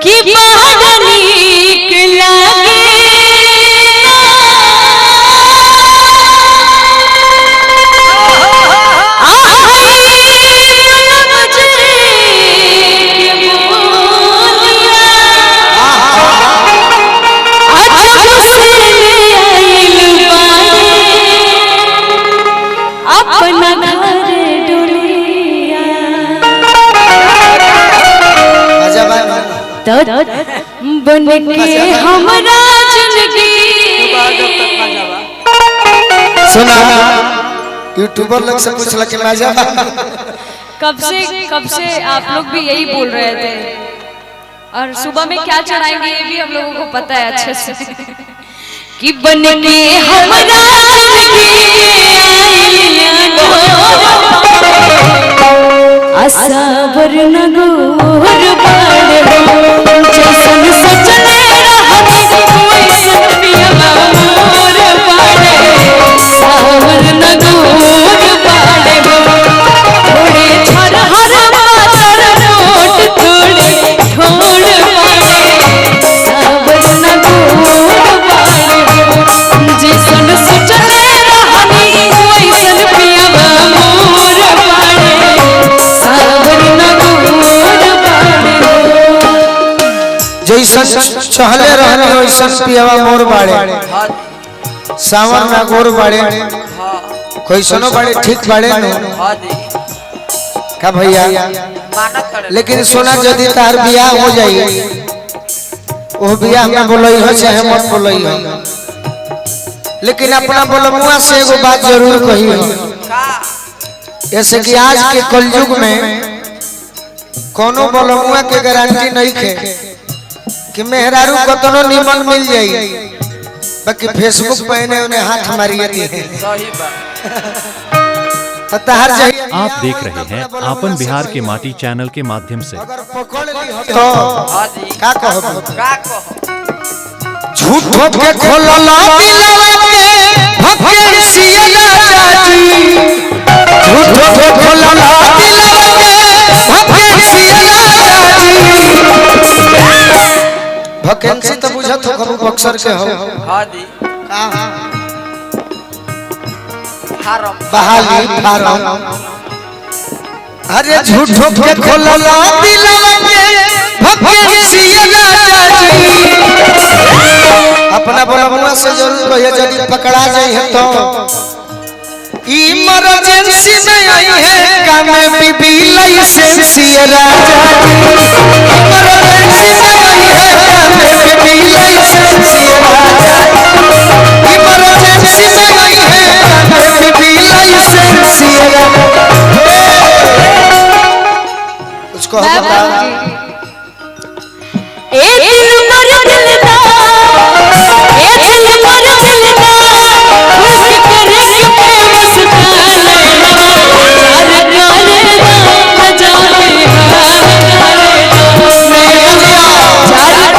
कि बादनी के लागे बन के हमरा जिंदगी। सुना यूट्यूबर लोग से पूछ लगे मजा। कब से आप लोग भी यही बोल रहे थे और सुबह में क्या चढ़ाएंगे ये भी हम लोगों को पता है अच्छे से कि बन के हमरा जिंदगी आसावर नगोर बाड़े जैसन सजने रहनी कोई सपिया मोर बाड़े आसावर नगोर बाड़े थोड़े छर हर मातर नोट थोड़ी ठोड़ बाड़े आसावर नगोर बाड़े जैसन सजने रहनी कोई सपिया मोर बाड़े जैसन चहले रहने वैसन पियावा मोर बाड़े सावन ना गोर बाड़े कैसनो बाड़े ठीक बाड़े नो का भैया। लेकिन सोना यदि तार बियाह हो जाई वो बियाह में बोलई हो चाहे मत बोलई हो, लेकिन अपना बोलमुआ से एगो बात जरूर कही हो। ऐसे कि आज के कलयुग में कोनो बोलमुआ के गारंटी नहीं खे कि मेहरारू कतनो निमन मिल जाई, बाकी फेसबुक पे उन्हें हाथ मारिए दिए। आप देख रहे हैं आपन बिहार के माटी चैनल के माध्यम से। अगर पकड़ ली तो का कहो झूठ ठोक के खोलला दिलवा के भके सिया जाती, झूठ ठोक के खोलला दिलवा के भके सिया जाती। वैकेंसी तो बुझत हो कबू बक्सर के हो। हां दी फार्म बहाली फार्म। अरे झूठ ठोक के खोलला दिलवा के भके सिया जाती। अपना बोलमुआ से जरूर कहिए यदि पकड़ा जाई है तो इमरजेंसी में आई है काम में बीबी लाइसेंस ये राजा। इमरजेंसी में आई है काम में बीबी लाइसेंस ये राजा। इमरजेंसी में आई है काम में बीबी लाइसेंस ये राजा। कुछ कहो बता। ए दिल मर दिलदा ए दिल मर दिलदा खुशी करे के मस्ता लेना हर गाने ना जाने हार करे चार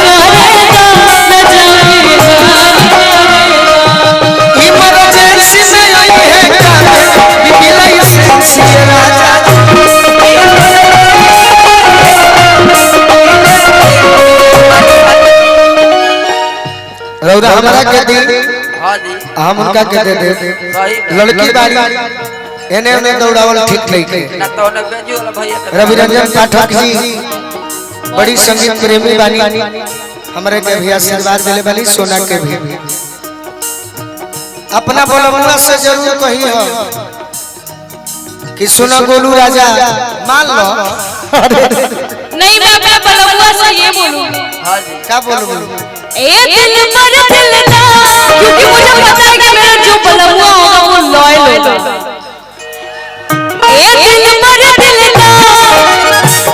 करे ना जाने इमरजेंसी में आई है काम बीबी लाइसेंस ये राजा। रौरा हमारा के दी हम उनका के दे दे। लड़की बारी एने ओने दौड़ावल ठीक नहीं के। रवि रंजन पाठक जी बड़ी संगीत प्रेमी बानी, हमारे के भी आशीर्वाद देले बानी। सोना के भी अपना बोलमुआ से जरूर कही हो कि सुना गोलू राजा मान लो। नहीं मैं अपना बोलमुआ से ये बोलूं। हां जी क्या बोलूं? ए दिल मर दिलदा क्योंकि मुझे पता है कि मेरा जो बोलमुआ होगा वो लॉयल होगा। ए दिल मर दिलदा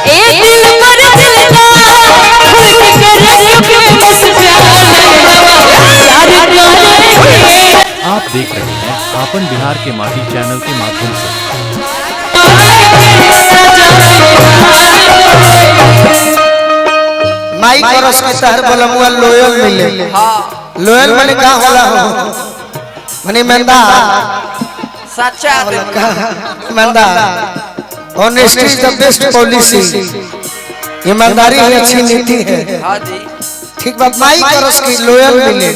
ए दिल मर दिलदा खुल के रस के बस प्यार करे। आप देख रहे हैं आपन बिहार के माटी चैनल के माध्यम से। माई करस के तहर बोलमुआ लोयल मिले। लोयल माने का होला हो माने मंदा सच्चा मंदा honesty is the best policy. ईमानदारी ही अच्छी नीति है। ठीक बात माई करस की लोयल मिले।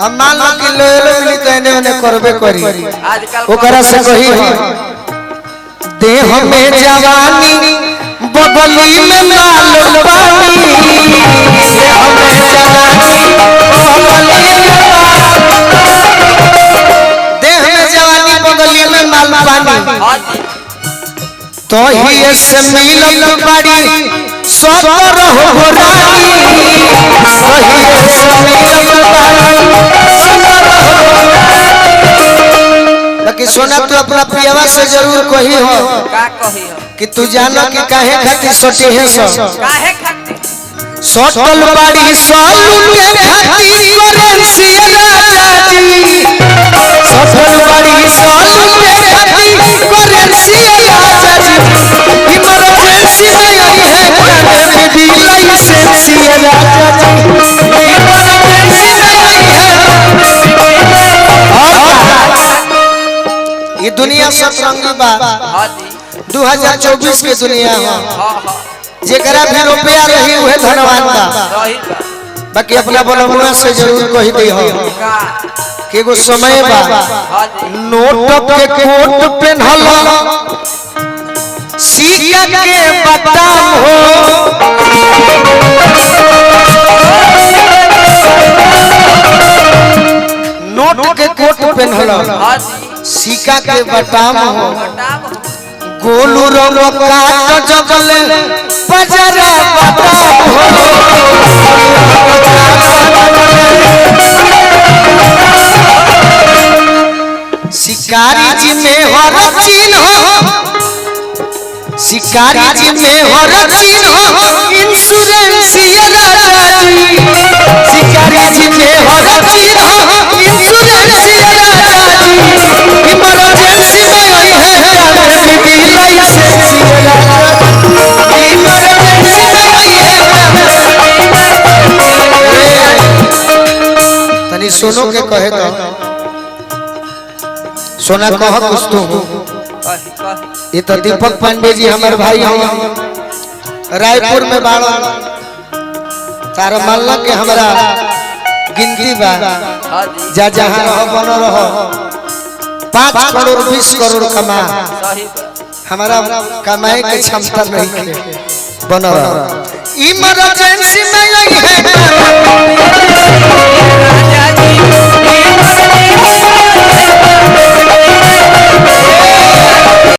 अब मान लो कि लोयल मिली तो एने ओने करबे करी। ओकरा से कही हो देह में जवानी बबली में लाल पानी। देह में जवानी बबली में देह में जवानी बबली में लाल पानी। तो ही से मिलल बड़ी सतर हो रानी। तो ही से मिलल बड़ी सतर हो। बाकी सोना तू अपना पियावा से जरूर कही हो कि तू जानो कि काहे खातिर सोटी है सो काहे खातिर सोटल बड़ी सालू के खातिर करेंसी राजा जी। सोटल बड़ी सालू के खातिर करेंसी राजा जी। इमरजेंसी में आई है काने में भी लाइसेंसी राजा जी। इमरजेंसी में आई है। ये दुनिया सतरंगी बा 2024 के दुनिया है। जेकरा भी रुपया रही उहे धनवान बा। बाकी अपना बलमुआ से जरूर कही दी हो कि एगो समय बा नोट के कोट पेन्हल सिक्का के बटाम हो। नोट के कोट पेन्हल सिक्का के बटाम हो। गोलू रंग काट जगल बजरा बटाम हो। शिकारी जी में हर चिन्ह शिकारी जी में हर चिन्ह इंश्योरेंस राजा जी। शिकारी जी में हर चिन्ह इंश्योरेंस राजा जी। इमरजेंसी में आई है काने में भी लाइसेंस राजा जी। इमरजेंसी में आई है तनी सोनो के कहे तो सोना कह कुछ तो ये तो दीपक पांडे जी हमारे भाई हैं रायपुर में बाड़ा तारा मानला के हमारा गिनती बा जा जहां रहो बनो रहो 5 करोड़ 20 करोड़ कमा हमारा कमाए के क्षमता नहीं है बनो रहो। इमरजेंसी में आई है